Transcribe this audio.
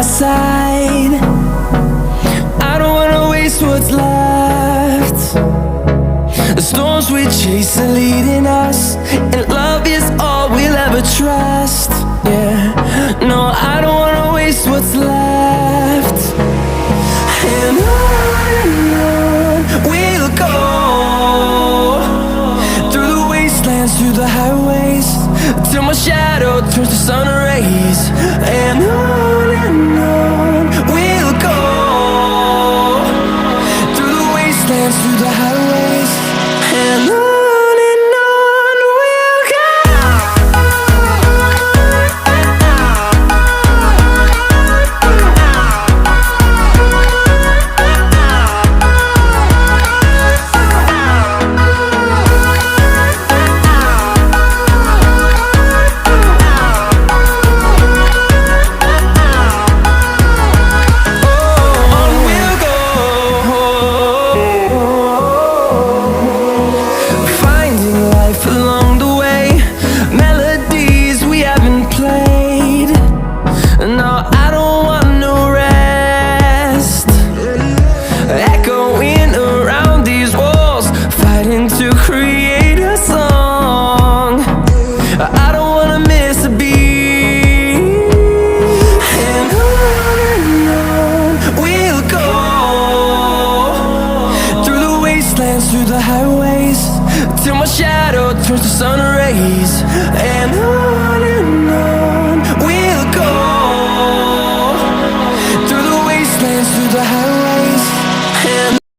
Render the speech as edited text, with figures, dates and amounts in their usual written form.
side. I don't wanna waste what's left. The storms we chase are leading us, and love is all we'll ever trust. Yeah, no, I don't wanna waste what's left. And on we'll go, through the wastelands, through the highways, till my shadow turns to sun rays. And on